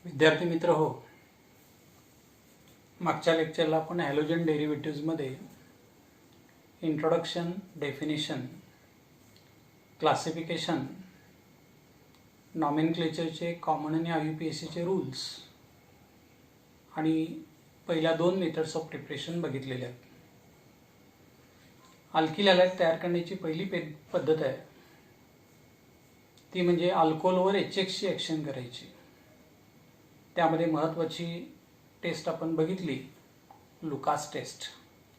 विद्यार्थी मित्र हो, मागच्या लेक्चरला आपण हॅलोजन डेरिव्हेटिव्हजमध्ये इंट्रोडक्शन, डेफिनेशन, क्लासिफिकेशन, नॉमेनक्लेचरचे कॉमन आणि IUPACचे रूल्स आणि पहिल्या 2 मेथड्स ऑफ प्रिपरेशन बघितलेले आहेत. अल्किल हॅलाइड तयार करण्याची पहिली पद्धत आहे ती म्हणजे अल्कोहोलवर HX ची ॲक्शन करायची. त्यामध्ये महत्त्वाची टेस्ट आपण बघितली, लुकास टेस्ट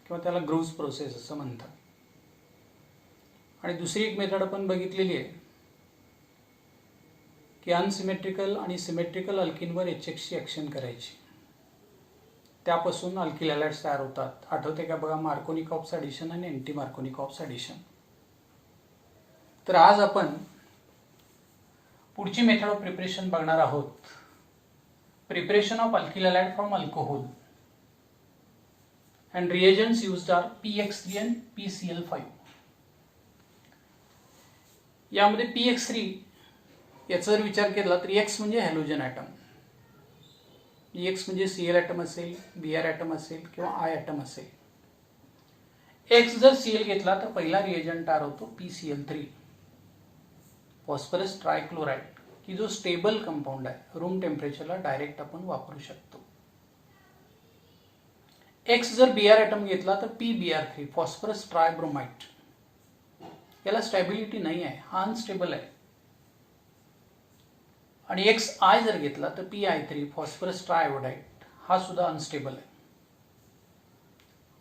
किंवा त्याला ग्रूव्ज प्रोसेस असं म्हणतात. आणि दुसरी एक मेथड आपण बघितलेली आहे की अनसिमेट्रिकल आणि सिमेट्रिकल अल्किनवर HX ची ॲक्शन करायची. त्यापासून अल्किल हॅलाइड्स तयार होतात. आठवते का बघा, मार्कोनिकॉप्स ॲडिशन आणि अँटी मार्कोनिकॉप्स ॲडिशन. तर आज आपण पुढची मेथड ऑफ प्रिपरेशन बघणार आहोत, preparation of alkyl halide from alcohol, and reagents used are PX3 and PCl5. यामध्ये PX3 याचा जर विचार केला तर X म्हणजे हॅलोजन ॲटम, X म्हणजे Cl ॲटम असेल, Br ॲटम असेल किंवा I ॲटम असेल. X जर Cl घेतला तर पहिला रिएजंट तयार होतो PCl3, फॉस्फरस ट्रायक्लोराइड, की जो स्टेबल कंपाऊंड आहे, रूम टेम्परेचरला डायरेक्ट आपण वापरू शकतो. X जर Br ॲटम घेतला तर PBr3, फॉस्फरस ट्रायब्रोमाइड, याला स्टॅबिलिटी नाही आहे, हा अनस्टेबल आहे. आणि XI जर घेतला तर PI3, फॉस्फरस ट्रायओडाइड, हा सुद्धा अनस्टेबल आहे.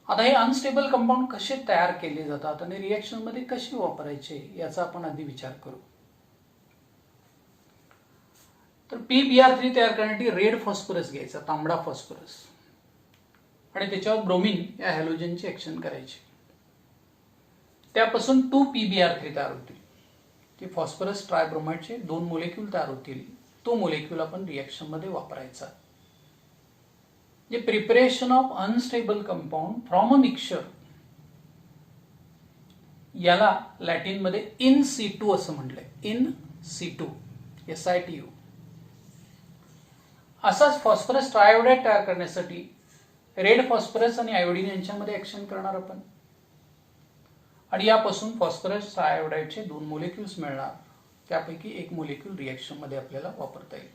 आता हे अनस्टेबल कंपाऊंड कसे तयार केले जातात आणि रिएक्शनमध्ये कसे वापरायचे याचा आपण आधी विचार करू. तर PBr3 तयार करण्यासाठी रेड फॉस्फरस घ्यायचा, तांबडा फॉस्फरस, आणि त्याच्यावर ब्रोमिन या हॅलोजनची ॲक्शन करायची. त्यापासून 2PBr3 तयार होतील, की फॉस्फरस ट्रायब्रोमाइडचे 2 मोलेक्यूल तयार होतील. तो मोलेक्यूल आपण रिएक्शनमध्ये वापरायचा. जे preparation of unstable compound from a mixture, याला लॅटिनमध्ये इन सिटू असं म्हटलंय, इन सिटू, SITU. असाच फॉस्फरस ट्रायओडाइड तयार करण्यासाठी रेड फॉस्फरस आणि आयोडीन यांच्यामध्ये ॲक्शन करणार आपण, आणि यापासून फॉस्फरस ट्रायओडाइडचे 2 मोलेक्युल्स मिळणार. त्यापैकी एक मोलेक्यूल रिएक्शनमध्ये आपल्याला वापरता येईल.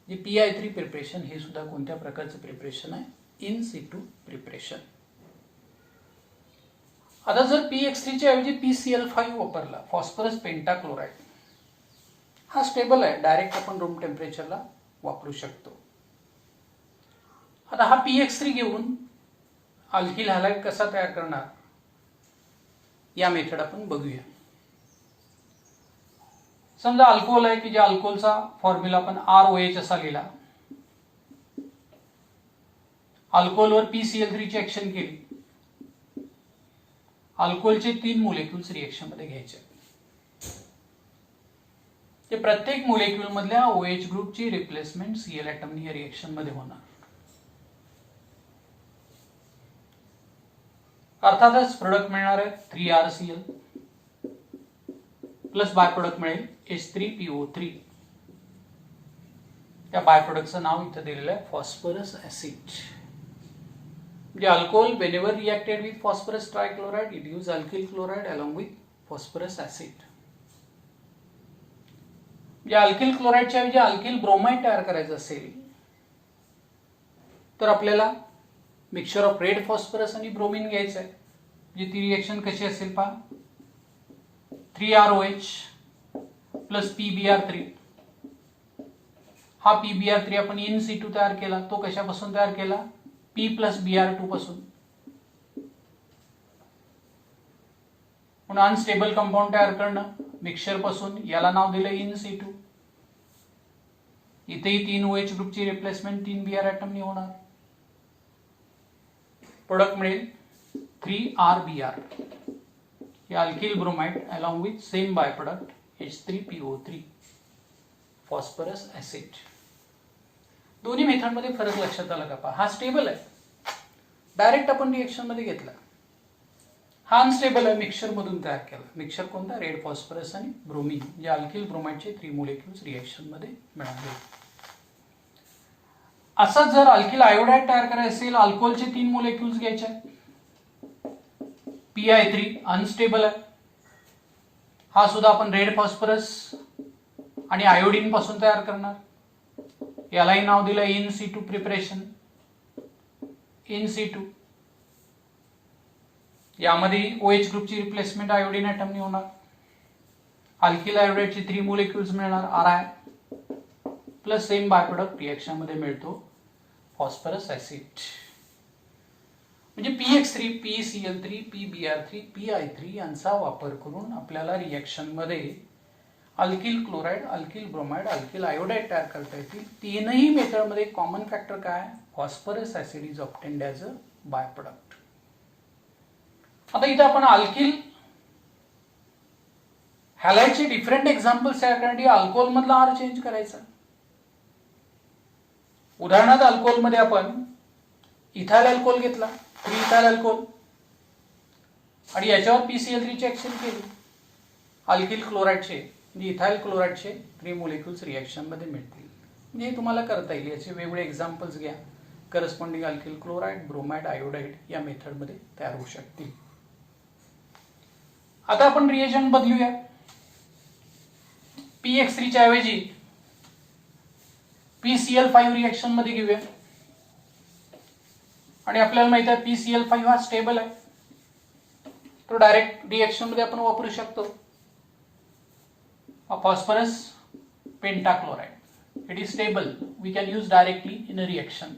जे PI3 प्रिपरेशन हे सुद्धा कोणत्या प्रकारचं प्रिपरेशन आहे, इन सिटू प्रिपरेशन. आता जर PX3 च्या ऐवजी PCl5 वापरला, फॉस्फरस पेंटाक्लोराइड, हा स्टेबल आहे, डायरेक्ट आपण रूम टेम्परेचरला वापरू शकतो. आता हा PX3 घेऊन अल्किल हॅलाइड कसा तयार करणार या मेथड आपण बघूया. समजा अल्कोहोल आहे, की ज्या अल्कोहोलचा फॉर्म्युला आपण ROH असा लिहिला. अल्कोहोलवर PCl3 ची ॲक्शन केली. अल्कोहोलचे 3 मोलेक्युल्स रिएक्शनमध्ये घ्यायचे. ते प्रत्येक मोलेक्युल मधल्या OH ग्रुपची रिप्लेसमेंट Cl ॲटमनी या रिएक्शन मध्ये होणार. अर्थातच प्रोडक्ट मिळणार आहे 3RCl प्लस बाय प्रोडक्ट मिळेल H3PO3. त्या बाय प्रोडक्टचं नाव इथं दिलेलं आहे फॉस्फरस ऍसिड. म्हणजे alcohol whenever reacted with phosphorus trichloride it gives alkyl chloride along with phosphorus acid. म्हणजे अल्किल क्लोराइडच्या ऐवजी अल्किल ब्रोमाइड तयार करायचं असेल तर आपल्याला मिक्सचर ऑफ रेड फॉस्फरस आणि ब्रोमिन घ्यायचं आहे. म्हणजे ती रिएक्शन कशी असेल पहा, 3ROH प्लस PBr3. हा PBr3 आपण इन सिटू तयार केला. तो कशापासून तयार केला, P प्लस Br2 पासून. म्हणून अनस्टेबल कंपाऊंड तयार करणं मिक्सचर पासून, याला नाव दिलं इन सिटू. इथेही 3 OH ग्रुपची रिप्लेसमेंट 3 Br ॲटमनी होणार. प्रोडक्ट मिळेल 3RBr, हे alkyl bromide along with same by product H3PO3, phosphorus acid. दोन्ही मेथडमध्ये फरक लक्षात आला का पहा. हा स्टेबल आहे, डायरेक्ट आपण रिएक्शन मध्ये घेतला. हा अनस्टेबल आहे, मिक्सचर मधून तयार केला. मिक्सचर कोणता? रेड फॉस्फरस आणि ब्रोमीन, जे अल्किल ब्रोमाइडचे 3 मोलेक्युल्स रिएक्शन मध्ये मिळाले. असं जर अल्किल आयोडाइड तयार करायचे असेल, अल्कोहोलचे 3 मोलेक्युल्स घ्यायचे. PI3 अनस्टेबल आहे, हा सुद्धा आपण रेड फॉस्फरस आणि आयोडीन पासून तयार करणार. यालाही नाव दिलं in Situ preparation. In Situ यामध्ये OH ग्रुपची रिप्लेसमेंट आयोडीन ॲटमनी होणार. अल्किल आयोडाइडचे 3 मोलेक्युल्स मिळणार RI plus same by product reaction मध्ये मिळतो फॉस्फरस ऍसिड. म्हणजे PX3, PCl3, PBr3, PI3 यांचा वापर करून आपल्याला रिएक्शन मध्ये alkyl chloride, alkyl bromide, alkyl iodide तयार करता येतील. तीनही मेथड मध्ये कॉमन फॅक्टर काय? Phosphorus acid is obtained as a by product. आता इथे आपण अल्किल हॅलाइडचे डिफरंट एक्झाम्पल्स तयार करण्यासाठी अल्कोहोल मधला R चेंज करायचा. उदाहरणार्थ अल्कोहोल मध्ये आपण इथाइल अल्कोहोल घेतला, 3 इथाइल अल्कोहोल, आणि याच्यावर PCl3 ची ऍक्शन केली. अल्किल क्लोराइडचे म्हणजे इथाइल क्लोराइडचे 3 मोलेक्युल्स रिएक्शन मध्ये मिळतील. म्हणजे तुम्हाला करता येईल. याचे वेगवेगळे एक्झाम्पल्स घ्या. Corresponding alkyl chloride, bromide, iodide या मेथड मध्ये तयार होऊ शकतील. आता आपण रिएजंट बदलूया. PX3 च्या ऐवजी PCl5 रिएक्शन मध्ये घेऊया. आणि आपल्याला माहिती आहे PCl5 हा स्टेबल आहे, तो डायरेक्ट रिएक्शन मध्ये आपण वापरू शकतो. Phosphorus pentachloride, it is stable, we can use directly in a reaction.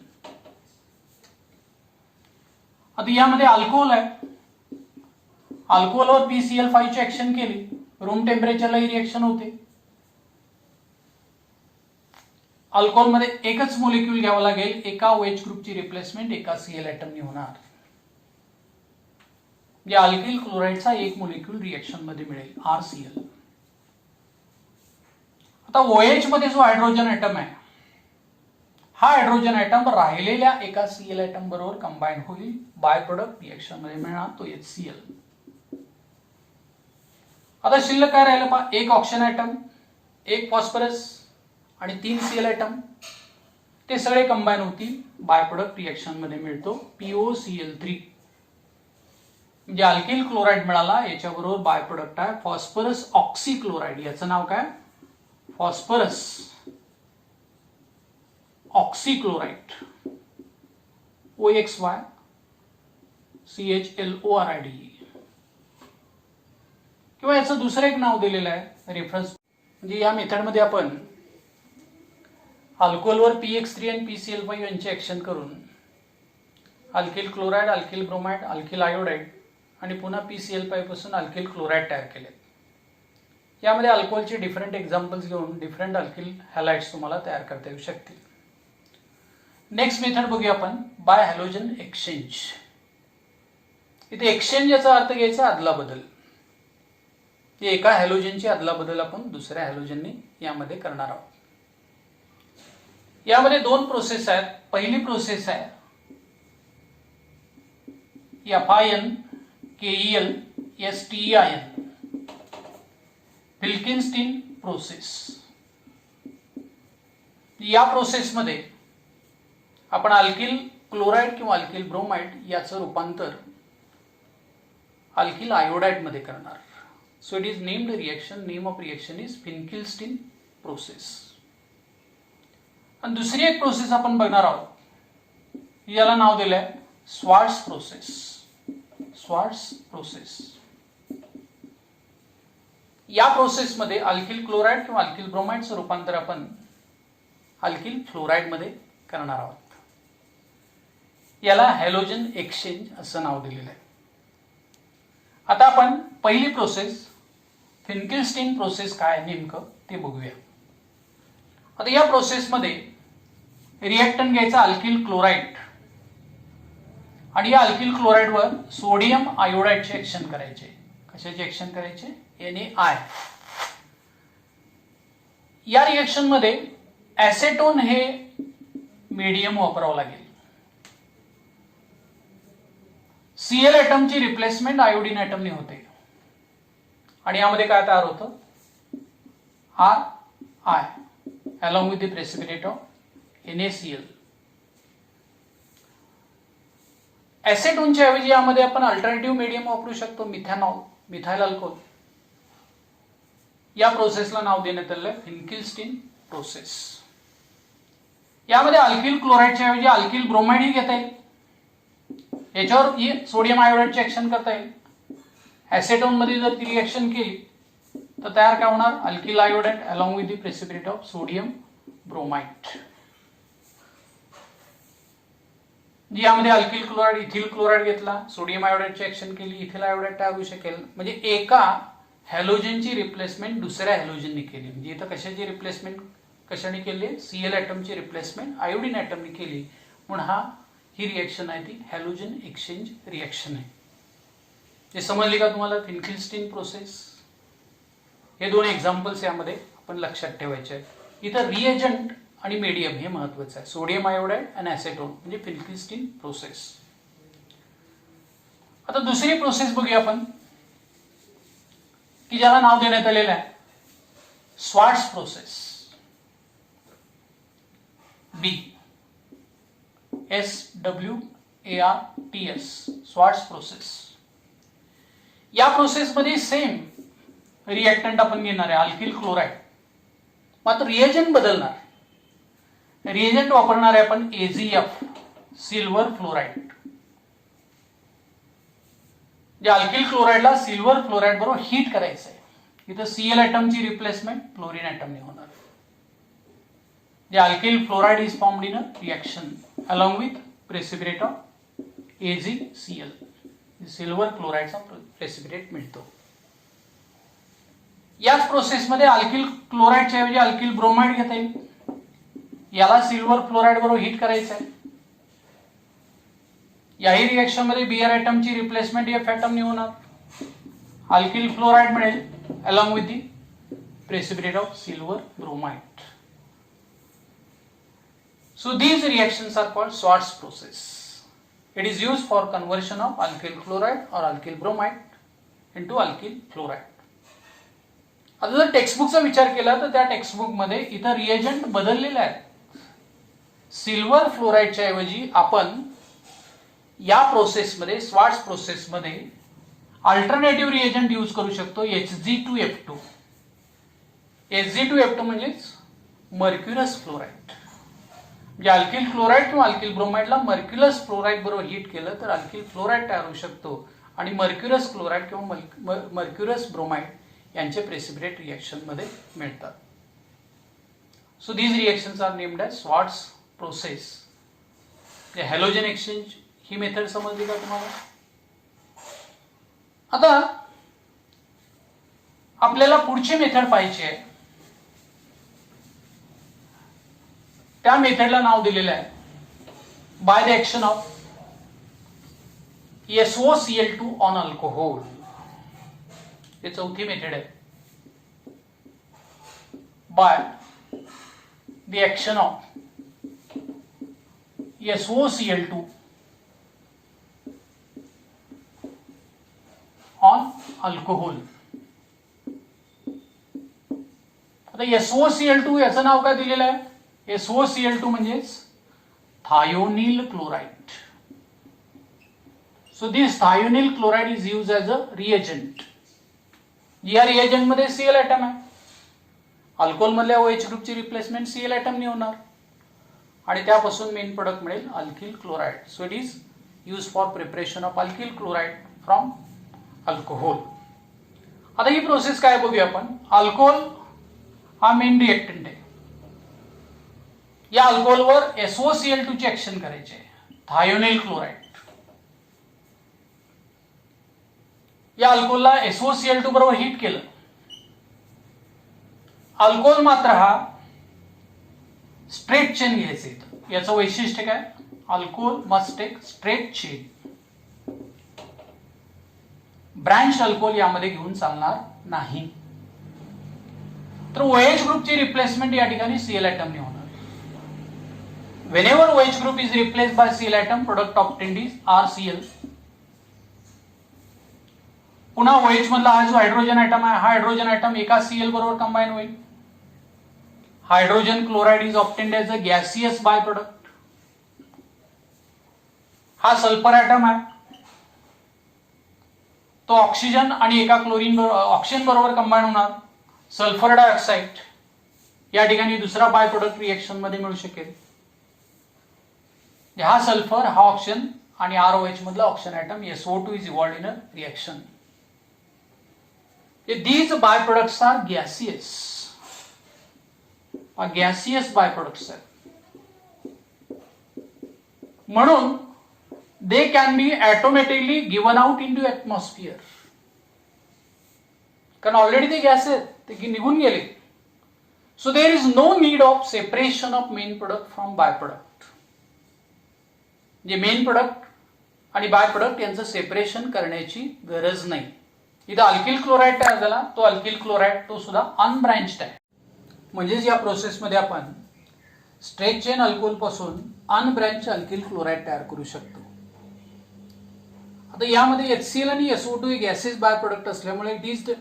आता यामध्ये अल्कोहोल आहे, अल्कोहोलवर PCl5 ची ऍक्शन केली, रूम टेम्परेचरला ही रिएक्शन होते. अल्कोहोल मध्ये एकच मोलेक्युल घ्यावा लागेल, एका OH ग्रुपची रिप्लेसमेंट एका Cl ॲटमनी होणार. म्हणजे अल्किल क्लोराइडचा एक मोलेक्युल रिएक्शन मध्ये मिळेल, RCl. आता OH मध्ये जो हायड्रोजन ॲटम आहे, हा हायड्रोजन ॲटम राहिलेल्या एका Cl ॲटम बरोबर कंबाईन होईल, बाय प्रोडक्ट रिएक्शन मध्ये मिळणार तो HCl. आता शिल्लक काय राहिलं पहा, एक ऑक्सिजन ॲटम, एक फॉस्फरस आणि 3 Cl ॲटम, ते सगळे कंबाईन होतील, बाय प्रोडक्ट रिएक्शन मध्ये मिळतो POCl3. म्हणजे अल्किल क्लोराइड मिळाला, याच्याबरोबर बाय प्रोडक्ट आहे फॉस्फरस ऑक्सीक्लोराइड. याचं नाव काय? Phosphorus oxychloride, OXY CHLORID. किंवा याचं दुसरं एक नाव दिलेलं आहे रेफरन्स. म्हणजे या मेथडमध्ये आपण अल्कोहोलवर PX3 आणि PCl5 यांची ऍक्शन करून alkyl chloride, alkyl bromide, alkyl iodide आणि पुन्हा PCl5 पासून अल्किल क्लोराइड तयार केले. यामध्ये अल्कोहोलचे डिफरंट एक्झाम्पल्स घेऊन डिफरंट अल्किल हॅलाइड्स तुम्हाला तयार करता येऊ शकतील. नेक्स्ट मेथड बघूया आपण, बाय हॅलोजन एक्सचेंज. इथे एक्सचेंज याचा अर्थ घ्यायचा अदला बदल. एका हॅलोजनची अदला बदल आपण दुसऱ्या हॅलोजनने यामध्ये करणार आहोत. यामध्ये 2 प्रोसेस आहेत. पहिली प्रोसेस आहे FIN KEL STEIN, Finkelstein process. या प्रोसेसमध्ये आपण अल्किल क्लोराइड किंवा अल्किल ब्रोमाइड याचं रूपांतर अल्किल आयोडाइड मध्ये करणार. So it is named reaction, name of reaction is Finkelstein process. आणि दुसरी एक प्रोसेस आपण बघणार आहोत, याला नाव दिलंय स्वार्ट्स प्रोसेस. Swarts process. या प्रोसेसमध्ये अल्किल क्लोराइड किंवा अल्किल ब्रोमाइडचं रूपांतर आपण अल्किल फ्लोराइड मध्ये करणार आहोत. याला हॅलोजन एक्सचेंज असं नाव दिलेलं आहे. आता आपण पहिली प्रोसेस विल्किन्स्टीन प्रोसेस काय नेमकं ते बघूया. आता या प्रोसेसमध्ये रिएक्टंट घ्यायचा अल्किल क्लोराइड आणि या अल्किल क्लोराइडवर सोडियम आयोडाइडचे ऍक्शन करायचे. कशाचे ऍक्शन करायचे? NaI. या रिएक्शन मध्ये ऍसेटोन हे मीडियम वापरावं लागेल. सीएल ॲटमची रिप्लेसमेंट आयोडीन ॲटमने होते आणि यामध्ये काय तयार होतं, RI along with the precipitate of NaCl. ॲसेटोनच्या ऐवजी यामध्ये आपण अल्टरनेटिव्ह मीडियम वापरू शकतो, मिथॅनॉल, मिथाइल अल्कोहोल. या प्रोसेसला नाव देण्यात आलं फिनकिल्स्टीन प्रोसेस. यामध्ये अल्किल क्लोराईडच्या ऐवजी अल्किल ब्रोमाइड ही घेता येईल. याच्यावर सोडियम आयोडाइडची ऍक्शन करता येईल. ॲसेटोन मध्ये जर ती रिएक्शन केली तर तयार काय होणार, alkyl iodide along with the precipitate of sodium bromide. यामध्ये अल्किल क्लोराइड, इथिल क्लोराइड घेतला, सोडियम आयोडाइडची ऍक्शन केली, इथिल आयोडाइड तयार होऊ शकेल. म्हणजे एका हॅलोजनची रिप्लेसमेंट दुसऱ्या हॅलोजनने केली. म्हणजे इथं कशाची रिप्लेसमेंट कशाने केली, सीएल ॲटमची रिप्लेसमेंट आयोडीन ॲटमने केली. म्हणून ही रिएक्शन आहे ती हॅलोजन एक्सचेंज रिएक्शन आहे. हे समजली का तुम्हाला, फिनकिल्स्टीन प्रोसेस. हे दोन एक्झाम्पल्स यामध्ये आपण लक्षात ठेवायचे आहेत. इथं रिएजंट आणि मीडियम हे महत्वाचं आहे, सोडियम आयोडाइड आणि ॲसेटोन, म्हणजे फिनकिल्स्टीन प्रोसेस. आता दुसरी प्रोसेस बघूया आपण की ज्याला नाव देण्यात आलेलं आहे Swarts process. SWARTS, Swarts process. या प्रोसेसमध्ये सेम रिएक्टंट आपण घेणार आहे अल्किल क्लोराइड, मात्र रिएजंट बदलणार. रिएजंट वापरणार आहे आपण AgF, सिल्वर फ्लोराइड. जे अल्किल क्लोराइडला सिल्वर फ्लोराइड बरोबर हीट करायचं आहे. इथं सीएल ॲटमची रिप्लेसमेंट फ्लोरीन ॲटमने होणार. जे alkyl fluoride is formed in a reaction along with precipitate of AgCl. Silver क्लोराइडचा प्रेसिपिटेट मिळतो. याच प्रोसेसमध्ये अल्किल क्लोराइडच्या ऐवजी अल्किल ब्रोमाइड घेता येईल. याला सिल्वर फ्लोराइड बरोबर हीट करायचं आहे. याही रिएक्शन मध्ये बीआर ॲटमची रिप्लेसमेंट एफ ॲटमने होणार. अल्किल फ्लोराइड मिळेल along with the precipitate of silver bromide. So these reactions are called Schwartz process. It is used for conversion of alkyl chloride or alkyl bromide into alkyl fluoride. आता जर टेक्स्टबुकचा विचार केला तर त्या textbook मध्ये इथं reagent बदललेले आहेत. सिल्वर फ्लोराइडच्या ऐवजी आपण या प्रोसेसमध्ये स्वार्ट्स प्रोसेसमध्ये अल्टरनेटिव्ह रिएजंट यूज करू शकतो Hg2F2. Hg2F2 म्हणजेच मर्क्युरस फ्लोराइड. म्हणजे अल्किल क्लोराइड किंवा अल्किल ब्रोमाइडला मर्क्युलस फ्लोराइड बरोबर हीट केलं तर अल्किल फ्लोराइड तयार होऊ शकतो आणि मर्क्युरस क्लोराइड किंवा मर्क्युरस ब्रोमाइड यांचे प्रेसिपिटेट रिएक्शन मध्ये मिळतात. So these reactions are named as Swarts process. Halogen exchange ही मेथड समजली का तुम्हाला. आता आपल्याला पुढची मेथड पाहिजे आहे. त्या मेथडला नाव दिलेलं आहे by the action of SOCl2 on alcohol. हे चौथी मेथड आहे. By the action of SOCl2 on alcohol. आता SOCl2 याचं नाव काय दिलेलं आहे, SOCl2 म्हणजेच thionyl chloride. So this thionyl chloride is use as a reagent. या रिएजंट मध्ये सीएल ॲटम आहे. अल्कोहोल मधल्या OH ग्रुपची रिप्लेसमेंट सीएल ॲटमने होणार आणि त्यापासून मेन प्रोडक्ट मिळेल alkyl chloride. So it is use for preparation of alkyl chloride from alcohol. आता ही प्रोसेस काय बघूया आपण. अल्कोहोल हा मेन रिएक्टंट आहे. या अल्कोहोलवर SOCl2 ची ऍक्शन करायची आहे, थायोनिल क्लोराइड. या अल्कोहोलला SOCl2 बरोबर हीट केलं. अल्कोहोल मात्र हा स्ट्रेट चेन घ्यायचं इथं. याचं वैशिष्ट्य काय, alcohol must take straight chain. Branch alcohol यामध्ये घेऊन चालणार नाही. तर OH ग्रुपची रिप्लेसमेंट या ठिकाणी सीएल ॲटमने होणार. Whenever OH group is replaced by Cl atom, product obtained is RCl. पुन्हा OH मधला हा जो हायड्रोजन आयटम आहे, हा हायड्रोजन आयटम एका Cl बरोबर कंबाईन होईल. Hydrogen chloride is obtained as a gaseous by product. हा सल्फर आयटम आहे, तो ऑक्सिजन आणि एका ऑक्सिजन बरोबर कंबाईन होणार, सल्फर डायऑक्साईड. या ठिकाणी दुसरा बाय प्रोडक्ट रिएक्शन मध्ये मिळू शकेल. हा सल्फर, हा ऑक्सिजन आणि ROH मधला oxygen atom SO2 is evolved in a reaction. These byproducts are gaseous. Gaseous byproducts आहेत. म्हणून they can be automatically given out into atmosphere. कारण ऑलरेडी ते गॅस आहेत, ते निघून गेले. So there is no need of separation of main product from byproduct. जे main product आणि बाय प्रोडक्ट यांचं सेपरेशन करण्याची गरज नाही. इथं अल्किल क्लोराइड तयार झाला, तो अल्किल क्लोराइड तो सुद्धा अनब्रँच्ड आहे. म्हणजेच या प्रोसेसमध्ये आपण स्ट्रेट चेन अल्कोहोल पासून अनब्रँच अल्किल क्लोराइड तयार करू शकतो. आता यामध्ये HCl आणि SO2 हे गॅसेस बाय प्रोडक्ट असल्यामुळे it is the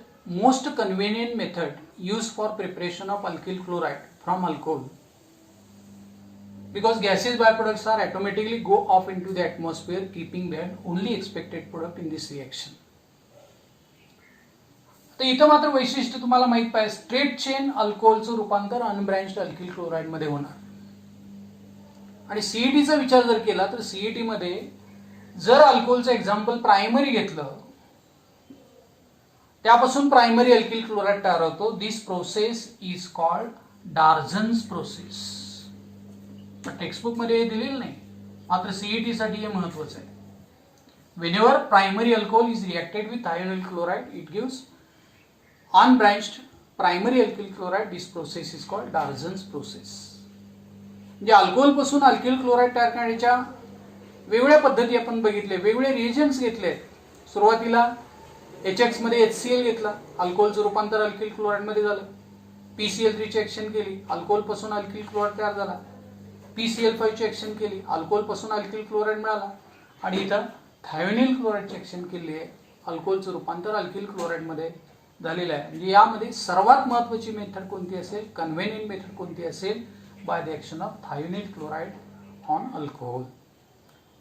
most convenient method use for preparation of alkyl chloride from alcohol, because gaseous byproducts are automatically go off into the atmosphere, keeping behind only expected product in this reaction. तर इथं मात्र वैशिष्ट्य तुम्हाला माहित पाहिजे, straight chain अल्कोहोलचं रूपांतर अनब्रँच्ड alkyl chloride मध्ये होणार. आणि CETचा विचार जर केला तर CET मध्ये जर अल्कोहोलचं एक्झाम्पल प्रायमरी घेतलं, त्यापासून प्रायमरी अल्किल क्लोराइड तयार होतो. This process is called Darzens process. Textbook मध्ये हे दिलेलं नाही, मात्र CET साठी हे महत्वाचं आहे. Whenever primary alcohol is reacted with thionyl chloride, it gives unbranched primary alkyl chloride. This process is called Darzon's process. म्हणजे अल्कोहोल पासून अल्किल क्लोराइड तयार करण्याच्या वेगवेगळ्या पद्धती आपण बघितले, वेगवेगळे रिएजंट्स घेतले. सुरुवातीला HX मध्ये HCl घेतला, अल्कोहोलचं रूपांतर अल्किल क्लोराइड मध्ये झालं. PCl3 ची ऍक्शन केली, अल्कोहोल पासून अल्किल क्लोराइड तयार झाला. PCl5 ची ऍक्शन केली, अल्कोहोल पासून अल्किल क्लोराइड मिळाला. आणि इथं थायोनिल क्लोराइडची ऍक्शन केली आहे, अल्कोहोलचं रूपांतर अल्किल क्लोराइड मध्ये झालेलं आहे. म्हणजे यामध्ये सर्वात महत्त्वाची मेथड कोणती असेल, कन्व्हिनियंट मेथड कोणती असेल, by the action of thionyl chloride on alcohol.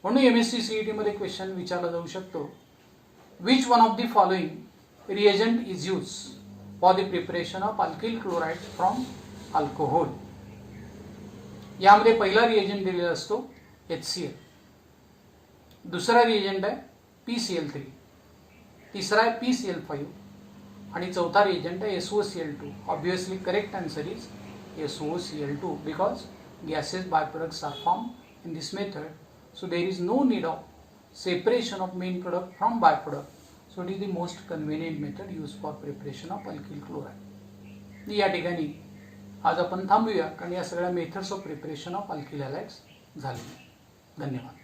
म्हणून MSc CET मध्ये क्वेश्चन विचारला जाऊ शकतो, which one of the following reagent is use for the preparation of alkyl chloride from alcohol. यामध्ये पहिला रिएजंट दिलेला असतो HCl, दुसरा रिएजंट आहे PCl3, तिसरा आहे PCl5 आणि चौथा रिएजंट आहे SOCl2. Obviously correct answer is SOCl2 because gaseous byproducts are formed in this method, so there is no need of separation of main product from byproduct. So it is the most convenient method used for preparation of alkyl chloride. या ठिकाणी आज आपण थांबूया, कारण या सगळ्या methods of preparation of alkyl halides झाले. धन्यवाद.